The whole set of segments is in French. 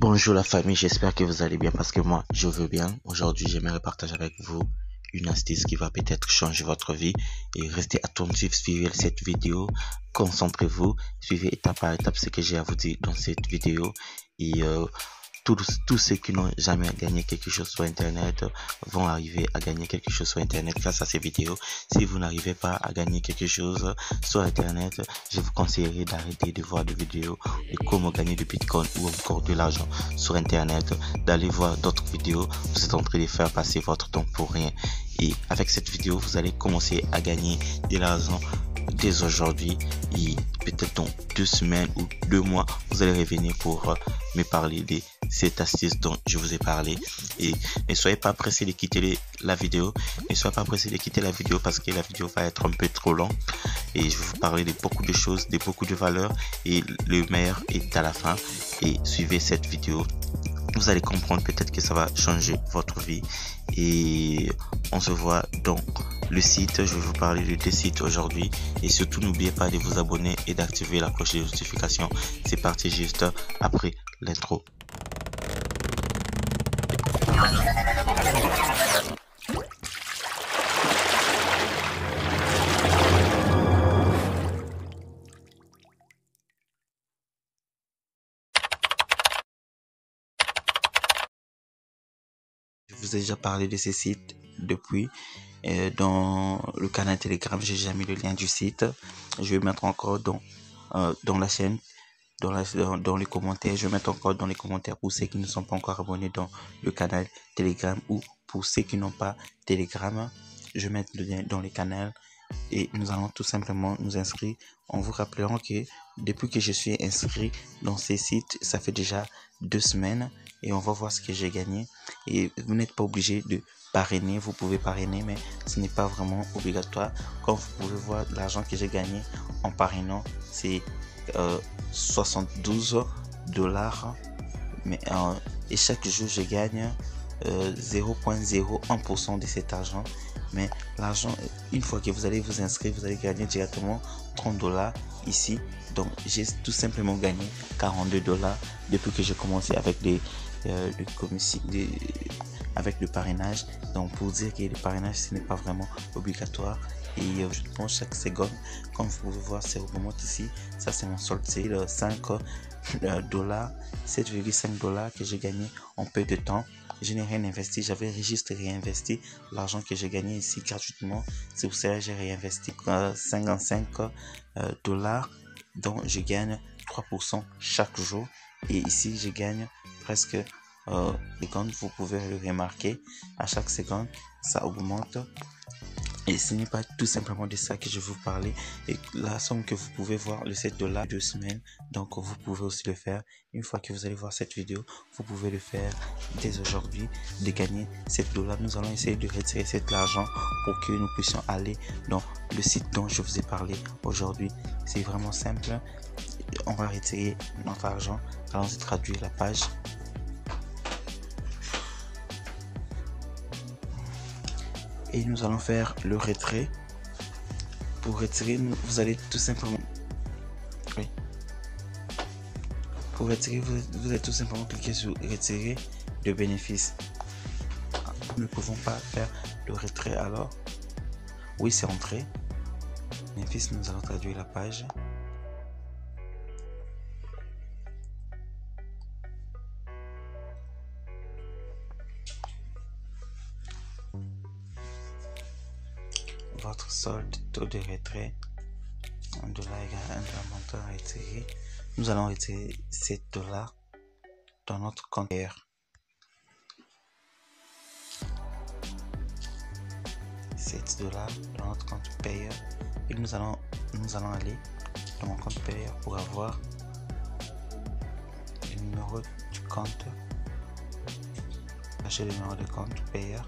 Bonjour la famille, j'espère que vous allez bien parce que moi je veux bien. Aujourd'hui j'aimerais partager avec vous une astuce qui va peut-être changer votre vie et restez attentifs, suivez cette vidéo, concentrez-vous, suivez étape par étape ce que j'ai à vous dire dans cette vidéo et tous ceux qui n'ont jamais gagné quelque chose sur internet vont arriver à gagner quelque chose sur internet grâce à ces vidéos. Si vous n'arrivez pas à gagner quelque chose sur internet, je vous conseillerais d'arrêter de voir des vidéos de comment gagner du bitcoin ou encore de l'argent sur internet, d'aller voir d'autres vidéos. Vous êtes en train de faire passer votre temps pour rien, et avec cette vidéo vous allez commencer à gagner de l'argent dès aujourd'hui, et peut-être dans 2 semaines ou 2 mois vous allez revenir pour me parler de cette astuce dont je vous ai parlé. Et ne soyez pas pressé de quitter la vidéo, parce que la vidéo va être un peu trop longue et je vais vous parler de beaucoup de choses, de beaucoup de valeurs, et le meilleur est à la fin. Et suivez cette vidéo, vous allez comprendre, peut-être que ça va changer votre vie. Et on se voit dans le site. Je vais vous parler de 2 sites aujourd'hui, et surtout n'oubliez pas de vous abonner et d'activer la cloche de notification. C'est parti juste après l'intro. Je vous ai déjà parlé de ces sites depuis. Dans le canal Telegram, j'ai déjà mis le lien du site. Je vais mettre encore dans la chaîne, dans les commentaires. Je vais mettre encore dans les commentaires pour ceux qui ne sont pas encore abonnés dans le canal Telegram, ou pour ceux qui n'ont pas Telegram, je vais mettre le lien dans les canaux. Et nous allons tout simplement nous inscrire. En vous rappelant que depuis que je suis inscrit dans ces sites, ça fait déjà 2 semaines, et on va voir ce que j'ai gagné. Et vous n'êtes pas obligé de parrainer, vous pouvez parrainer, mais ce n'est pas vraiment obligatoire. Comme vous pouvez voir, l'argent que j'ai gagné en parrainant, c'est 72 $, mais et chaque jour je gagne 0,01% de cet argent. Mais l'argent, une fois que vous allez vous inscrire, vous allez gagner directement 30 $ ici. Donc j'ai tout simplement gagné 42 $ depuis que j'ai commencé avec avec le parrainage. Donc pour dire que le parrainage, ce n'est pas vraiment obligatoire. Et je pense chaque seconde, comme vous pouvez voir, c'est remonte ici. Ça c'est mon solde, c'est 7,5 $ que j'ai gagné en peu de temps. Je n'ai rien investi, j'avais juste réinvesti l'argent que j'ai gagné ici gratuitement. C'est pour ça que j'ai réinvesti 55 $, dont je gagne 3% chaque jour. Et ici je gagne presque seconde. Vous pouvez le remarquer, à chaque seconde ça augmente. Et ce n'est pas tout simplement de ça que je vais vous parler. Et la somme que vous pouvez voir, le 7 $ 2 semaines, donc vous pouvez aussi le faire. Une fois que vous allez voir cette vidéo, vous pouvez le faire dès aujourd'hui, de gagner 7 $. Nous allons essayer de retirer cet argent pour que nous puissions aller dans le site dont je vous ai parlé aujourd'hui. C'est vraiment simple. On va retirer notre argent. Allons-y traduire la page. Et nous allons faire le retrait. Pour retirer, vous allez tout simplement... Oui. Pour retirer, vous allez tout simplement cliquer sur retirer de bénéfice. Nous ne pouvons pas faire le retrait alors. Oui, c'est entré. Bénéfice, nous allons traduire la page. Votre solde, taux de retrait, 1 $ égale 1 $ montant retiré. Nous allons retirer 7 $ dans notre compte payeur. 7 $ dans notre compte payeur. Et nous allons aller dans mon compte payeur pour avoir le numéro du compte. Cherchez le numéro de compte payeur.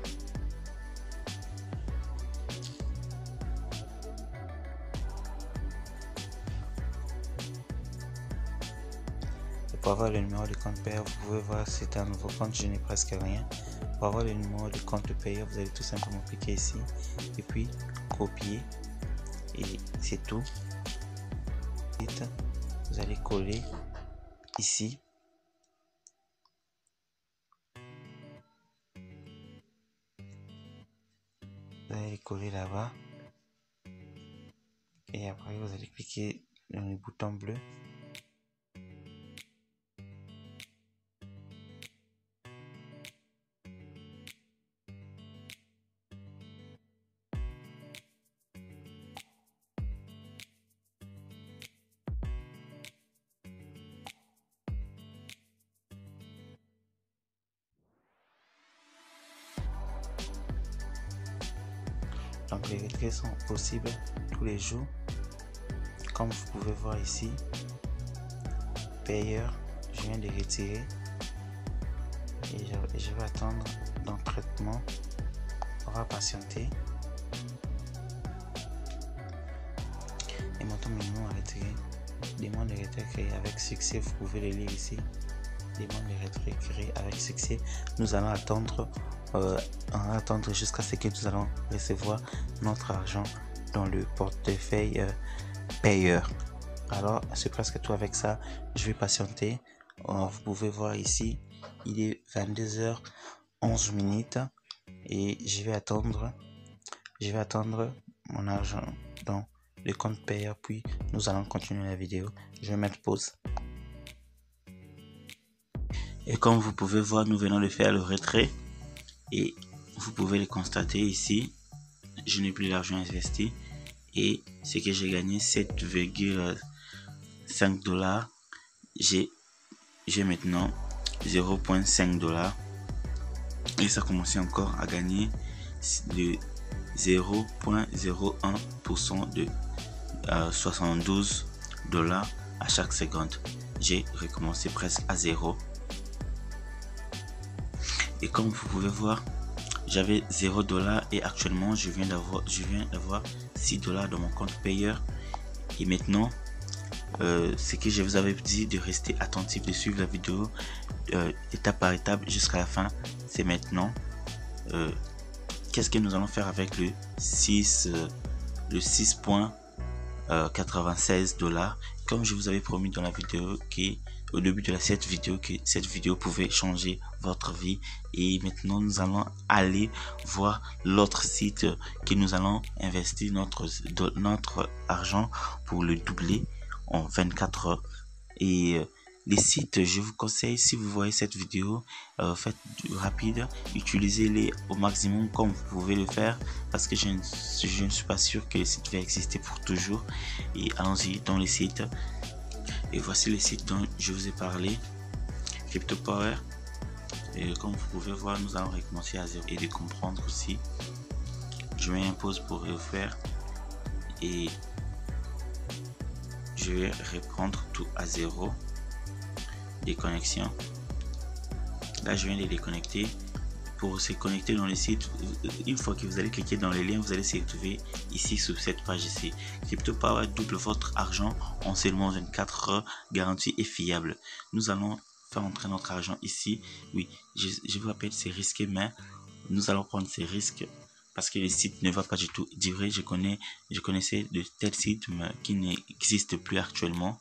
Pour avoir le numéro de compte payeur, vous pouvez voir, c'est un nouveau compte, je n'ai presque rien. Pour avoir le numéro de compte payeur, vous allez tout simplement cliquer ici et puis copier, et c'est tout. Vous allez coller ici vous allez les coller là-bas. Et après, vous allez cliquer dans le bouton bleu. Donc les retraits sont possibles tous les jours. Comme vous pouvez voir ici, payeur, je viens de retirer et je vais attendre dans le traitement. On va patienter. Et montant minimum à retirer. Demande de retrait créé avec succès. Vous pouvez le lire ici. Demande de retrait créé avec succès. Nous allons attendre. On va attendre jusqu'à ce que nous allons recevoir notre argent dans le portefeuille payeur. Alors c'est presque tout avec ça. Je vais patienter. Vous pouvez voir ici, il est 22h11 et je vais attendre mon argent dans le compte payeur, puis nous allons continuer la vidéo. Je vais mettre pause. Et comme vous pouvez voir, nous venons de faire le retrait et vous pouvez le constater ici. Je n'ai plus l'argent investi et ce que j'ai gagné, 7,5 $. J'ai maintenant 0,5 $ et ça commence encore à gagner de 0,01% de 72 $ à chaque seconde. J'ai recommencé presque à 0. Et comme vous pouvez voir, j'avais 0 $ et actuellement je viens d'avoir 6 $ dans mon compte payeur. Et maintenant, ce que je vous avais dit de rester attentif, de suivre la vidéo étape par étape jusqu'à la fin, c'est maintenant. Qu'est-ce que nous allons faire avec le 6,96 $? Comme je vous avais promis dans la vidéo au début de cette vidéo, que cette vidéo pouvait changer votre vie. Et maintenant nous allons aller voir l'autre site que nous allons investir notre argent pour le doubler en 24 heures. Et les sites, je vous conseille, si vous voyez cette vidéo, faites rapide, utilisez-les au maximum comme vous pouvez le faire, parce que je ne suis pas sûr que le site va exister pour toujours. Et allons-y dans les sites. Et voici les sites dont je vous ai parlé. CryptoPower. Et comme vous pouvez voir, nous allons recommencer à 0 et de comprendre aussi. Je mets un pause pour refaire et je vais reprendre tout à 0. Déconnexion. Là, je viens de déconnecter. Pour se connecter dans le site, une fois que vous allez cliquer dans les liens, vous allez se retrouver ici sur cette page ici. CryptoPower double votre argent en seulement 24 heures, garantie et fiable. Nous allons faire entrer notre argent ici. Oui, je vous rappelle, c'est risqué, mais nous allons prendre ces risques parce que le site ne va pas du tout durer. Je connaissais de tels sites mais qui n'existent plus actuellement.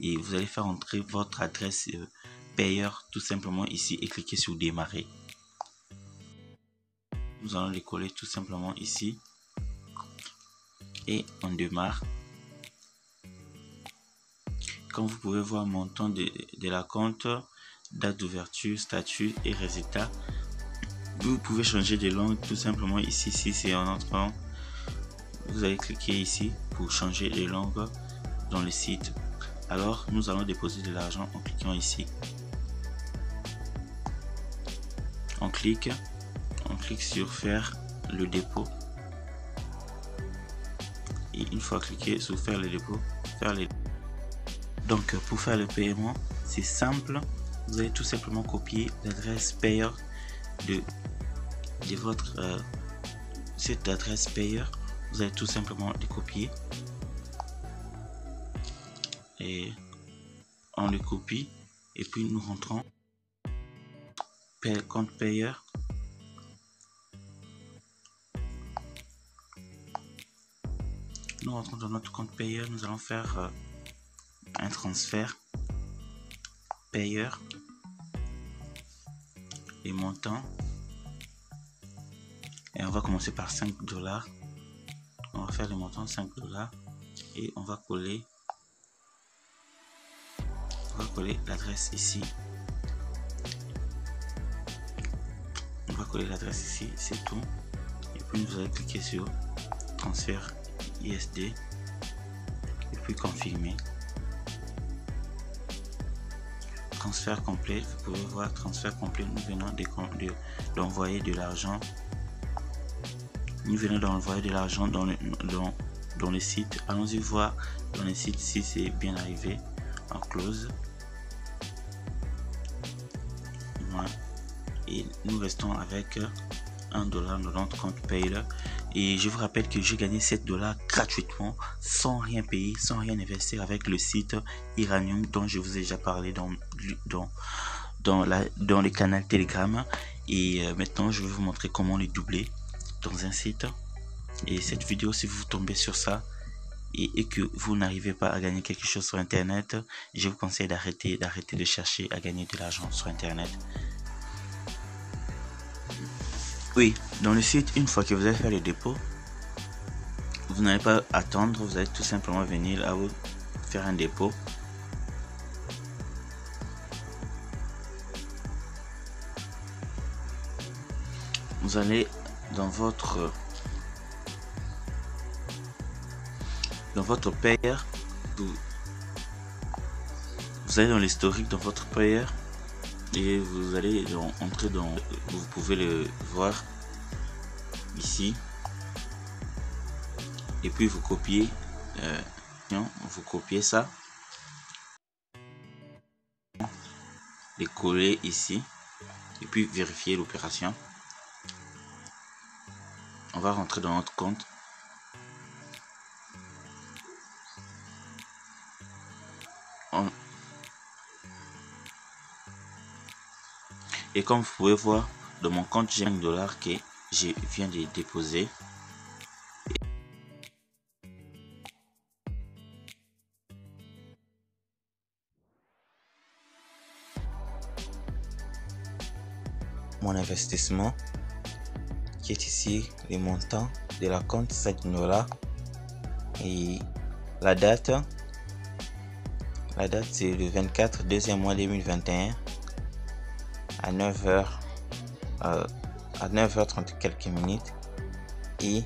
Et vous allez faire entrer votre adresse payeur tout simplement ici et cliquer sur démarrer. Nous allons les coller tout simplement ici et on démarre. Comme vous pouvez voir, montant de la compte, date d'ouverture, statut et résultat. Vous pouvez changer de langue tout simplement ici. Si c'est en entrant, vous allez cliquer ici pour changer de langue dans le site. Alors nous allons déposer de l'argent en cliquant ici. On clique sur faire le dépôt et une fois cliqué sur faire le dépôt, donc pour faire le paiement, c'est simple. Vous allez tout simplement copier l'adresse payeur de votre cette adresse payeur. Vous allez tout simplement les copier et on le copie et puis nous rentrons compte payeur. Nous rentrons dans notre compte payeur, nous allons faire un transfert payeur, les montants, Et on va commencer par 5 $. On va faire le montant 5 $ et on va coller l'adresse ici. On va coller l'adresse ici, c'est tout. Et puis vous allez cliquer sur transfert ISD et puis confirmer. Transfert complet, vous pouvez voir transfert complet. Nous venons d'envoyer de l'argent. Nous venons d'envoyer de l'argent dans le site. Allons-y voir dans le site si c'est bien arrivé. En close. Voilà. Et nous restons avec $1 dans notre compte Payer. Et je vous rappelle que j'ai gagné $7 gratuitement sans rien payer, sans rien investir avec le site Iranium dont je vous ai déjà parlé dans le canal Telegram. Et maintenant je vais vous montrer comment les doubler dans un site. Et cette vidéo, si vous tombez sur ça et que vous n'arrivez pas à gagner quelque chose sur internet, je vous conseille d'arrêter de chercher à gagner de l'argent sur internet. Oui, dans le site, une fois que vous avez fait le dépôt, vous n'allez pas attendre, vous allez tout simplement venir à vous faire un dépôt. Vous allez dans votre Payer, vous allez dans l'historique dans votre Payer et vous allez entrer dans, vous pouvez le voir ici, et puis vous copiez ça, les coller ici et puis vérifier l'opération. On va rentrer dans notre compte. Et comme vous pouvez voir, dans mon compte, j'ai $5 que je viens de déposer. Mon investissement qui est ici, les montants de la compte $5 et la date c'est le 24 2e mois 2021 à 9h30 quelques minutes. Et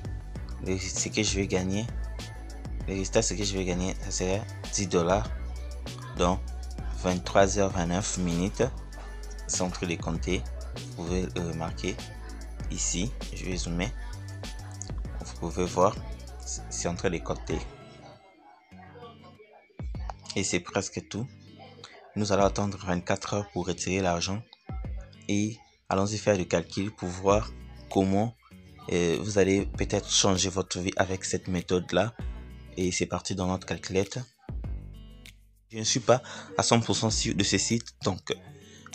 ce que je vais gagner, le résultat, ce que je vais gagner, ça sera $10 dans 23h29 minutes. C'est en train de compter. Vous pouvez le remarquer ici. Je vais zoomer. Vous pouvez voir, c'est en train de compter. Et c'est presque tout. Nous allons attendre 24 heures pour retirer l'argent. Et allons-y faire le calcul pour voir comment vous allez peut-être changer votre vie avec cette méthode là. Et c'est parti dans notre calculette. Je ne suis pas à 100% sûr de ce site, donc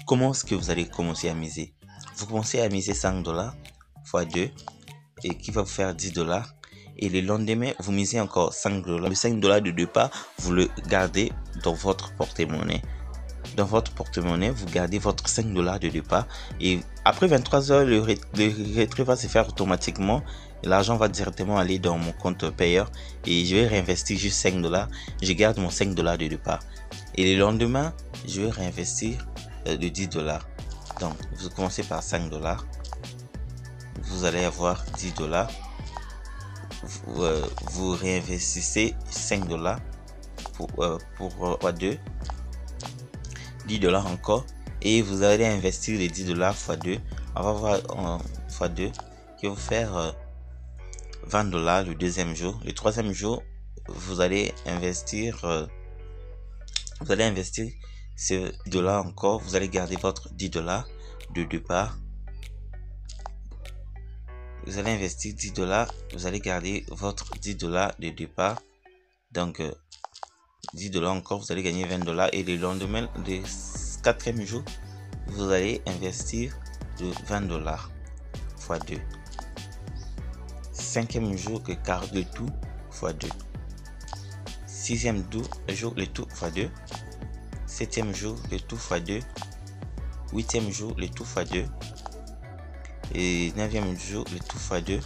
comment est-ce que vous allez commencer à miser? Vous commencez à miser $5 x 2 et qui va vous faire $10. Et le lendemain, vous misez encore $5. Le $5 de départ, vous le gardez dans votre porte-monnaie. Dans votre porte-monnaie, vous gardez votre $5 de départ. Et après 23 heures, le retrait va se faire automatiquement. L'argent va directement aller dans mon compte Payer. Et je vais réinvestir juste $5. Je garde mon $5 de départ. Et le lendemain, je vais réinvestir de $10. Donc, vous commencez par $5. Vous allez avoir $10. Vous réinvestissez $5 pour 2. $10 encore. Et vous allez investir les $10 x 2. On va voir x 2 qui va vous faire $20 le deuxième jour. Le troisième jour, vous allez investir ce $10 encore. Vous allez garder votre $10 de départ. Vous allez investir $10. Vous allez garder votre $10 de départ. Donc $10 encore, vous allez gagner $20. Et le lendemain, le quatrième jour, vous allez investir de $20 x 2. Cinquième jour, le quart de tout x 2. Sixième jour, le tout x 2. Septième jour, le tout x 2. Huitième jour, le tout x 2. et 9e jour, le tout x2,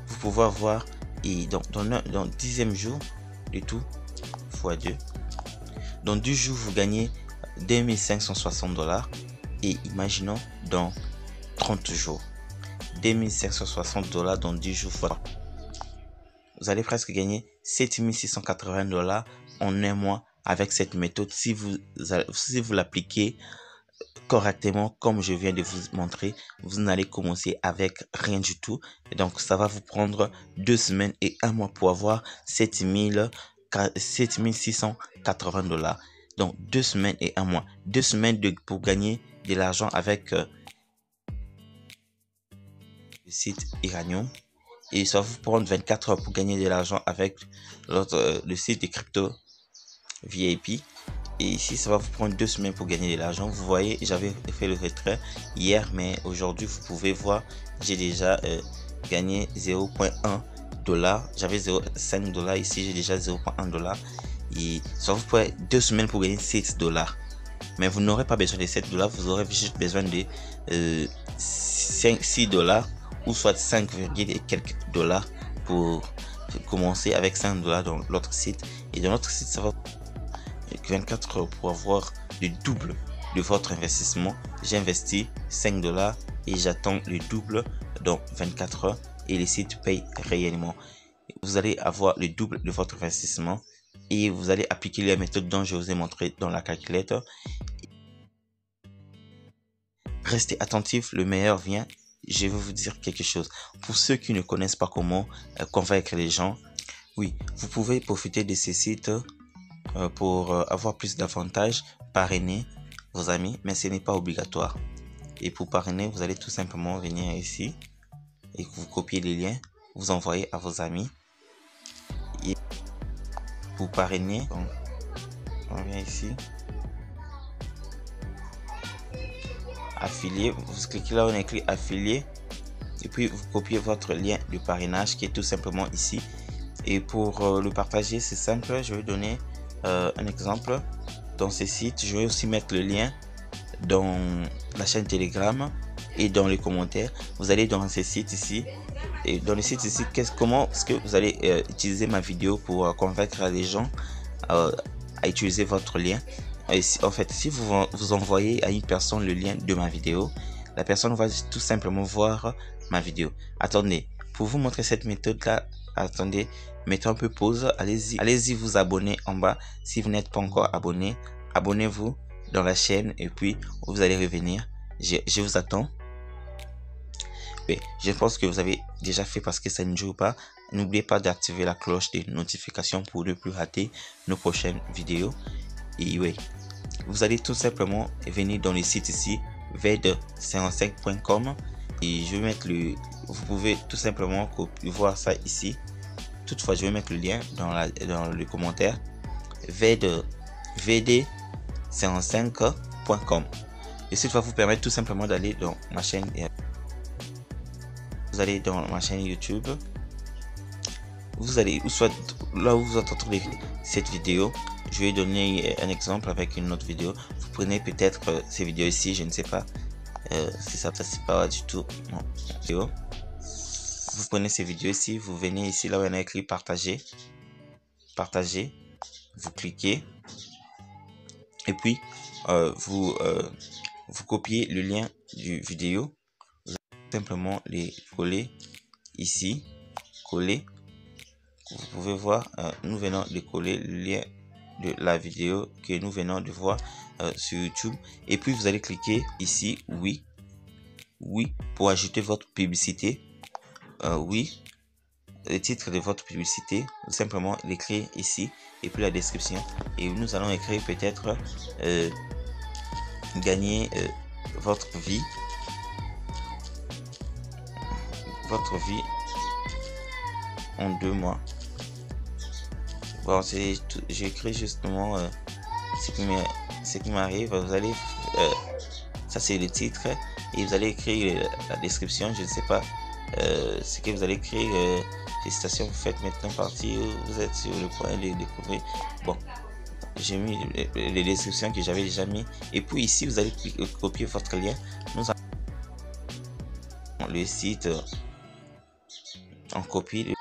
vous pouvez voir, et donc dans 10e jour, le tout x2, dans 2 jours, vous gagnez 2560 $, et imaginons dans 30 jours, 2560 $ dans 10 jours fois. Vous allez presque gagner 7680 $ en un mois avec cette méthode si vous l'appliquez correctement comme je viens de vous montrer. Vous n'allez commencer avec rien du tout, et donc ça va vous prendre 2 semaines et 1 mois pour avoir 7680 $. Donc 2 semaines et 1 mois, 2 semaines pour gagner de l'argent avec le site Iranium, et ça va vous prendre 24 heures pour gagner de l'argent avec le site de crypto VIP. Et ici, ça va vous prendre 2 semaines pour gagner de l'argent. Vous voyez, j'avais fait le retrait hier, mais aujourd'hui, vous pouvez voir, j'ai déjà gagné 0,1 $. J'avais 0,5 $. Ici, j'ai déjà 0,1 $. Et ça va vous prendre 2 semaines pour gagner 7 $. Mais vous n'aurez pas besoin de 7 $. Vous aurez juste besoin de 6 $, ou soit 5, et quelques dollars pour commencer avec 5 $ dans l'autre site. Et dans l'autre site, ça va 24 heures pour avoir le double de votre investissement. J'ai investi 5 $ et j'attends le double dans 24 heures, et les sites payent réellement. Vous allez avoir le double de votre investissement et vous allez appliquer les méthodes dont je vous ai montré dans la calculette. Restez attentifs, le meilleur vient. Je vais vous dire quelque chose. Pour ceux qui ne connaissent pas comment convaincre les gens, oui, vous pouvez profiter de ces sites pour avoir plus d'avantages, parrainer vos amis, mais ce n'est pas obligatoire. Et pour parrainer, vous allez tout simplement venir ici et vous copiez les liens, vous envoyez à vos amis. Et pour parrainer, on vient ici, affilié, vous cliquez là où on écrit affilié, et puis vous copiez votre lien de parrainage qui est tout simplement ici. Et pour le partager, c'est simple. Je vais donner un exemple dans ce site. Je vais aussi mettre le lien dans la chaîne Telegram et dans les commentaires. Vous allez dans ce site ici, et dans le site ici, comment est-ce que vous allez utiliser ma vidéo pour convaincre les gens à utiliser votre lien. Et en fait, si vous envoyez à une personne le lien de ma vidéo, la personne va tout simplement voir ma vidéo. Attendez, pour vous montrer cette méthode là, attendez, mettez un peu pause, allez-y vous abonner en bas. Si vous n'êtes pas encore abonné, abonnez-vous dans la chaîne et puis vous allez revenir. Je vous attends. Oui, je pense que vous avez déjà fait parce que ça ne joue pas. N'oubliez pas d'activer la cloche des notifications pour ne plus rater nos prochaines vidéos. Et oui, vous allez tout simplement venir dans le site ici, ved55.com, et je vais mettre vous pouvez tout simplement voir ça ici. Toutefois, je vais mettre le lien dans le commentaire, vd55.com, et ça va vous permettre tout simplement d'aller dans ma chaîne. Vous allez dans ma chaîne YouTube, vous allez, ou soit là où vous entendez cette vidéo. Je vais donner un exemple avec une autre vidéo. Vous prenez peut-être ces vidéos ici, je ne sais pas si ça passe pas du tout. Non, vidéo. Vous prenez ces vidéos ici, vous venez ici là où on a écrit partager, partager. Vous cliquez et puis vous copiez le lien du vidéo. Vous allez simplement les coller ici, coller. Vous pouvez voir, nous venons de coller le lien de la vidéo que nous venons de voir sur YouTube, et puis vous allez cliquer ici oui pour ajouter votre publicité. Oui, le titre de votre publicité, simplement l'écrire ici, et puis la description, et nous allons écrire peut-être gagner votre vie en 2 mois. Bon, j'écris justement ce qui m'arrive. Vous allez ça c'est le titre, et vous allez écrire la description. Je ne sais pas ce que vous allez écrire. Félicitations, vous faites maintenant partie, vous êtes sur le point de découvrir. Bon, j'ai mis les descriptions que j'avais déjà mis, et puis ici vous allez copier votre lien. le site, on copie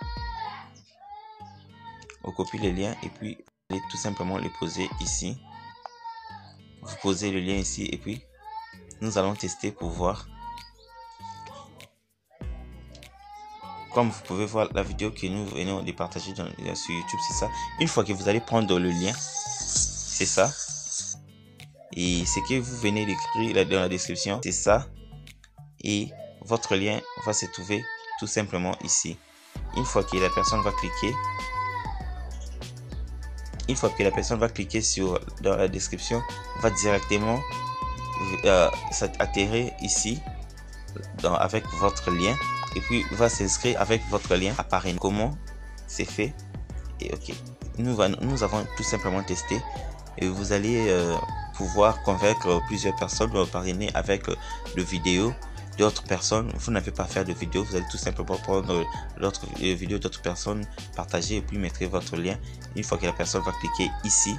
le lien et puis vous allez tout simplement le poser ici. Vous posez le lien ici et puis nous allons tester pour voir. Comme vous pouvez voir la vidéo que nous venons de partager sur YouTube, c'est ça. Une fois que vous allez prendre le lien, c'est ça. Et ce que vous venez d'écrire dans la description, c'est ça. Et votre lien va se trouver tout simplement ici. Une fois que la personne va cliquer, dans la description, va directement atterrir ici avec votre lien. Et puis va s'inscrire avec votre lien à parrainer. Comment c'est fait? Et ok, nous avons tout simplement testé et vous allez pouvoir convaincre plusieurs personnes de parrainer avec le vidéo d'autres personnes. Vous n'avez pas à faire de vidéo, vous allez tout simplement prendre l'autre vidéo d'autres personnes, partager et puis mettre votre lien. Une fois que la personne va cliquer ici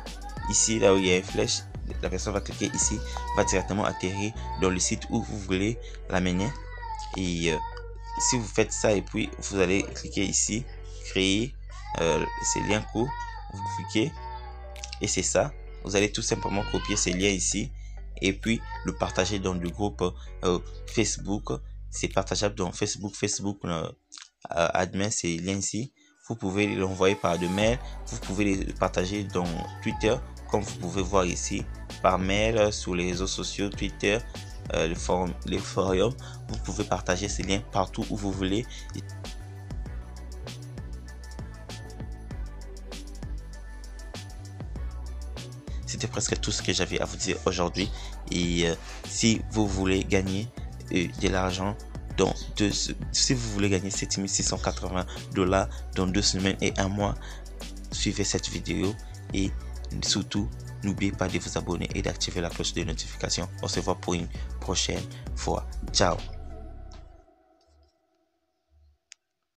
là où il y a une flèche, la personne va cliquer ici, va directement atterrir dans le site où vous voulez l'amener. Et si vous faites ça et puis vous allez cliquer ici, créer ces liens courts, vous cliquez et c'est ça. Vous allez tout simplement copier ces liens ici et puis le partager dans le groupe Facebook. C'est partageable dans Facebook admet ces liens ici. Vous pouvez l'envoyer par de mail, vous pouvez les partager dans Twitter comme vous pouvez voir ici, par mail, sur les réseaux sociaux, Twitter, les forums. Vous pouvez partager ces liens partout où vous voulez. C'était presque tout ce que j'avais à vous dire aujourd'hui. Et si vous voulez gagner de l'argent si vous voulez gagner $7680 dans 2 semaines et 1 mois, suivez cette vidéo et surtout n'oubliez pas de vous abonner et d'activer la cloche de notification. On se voit pour une prochaine fois. Ciao.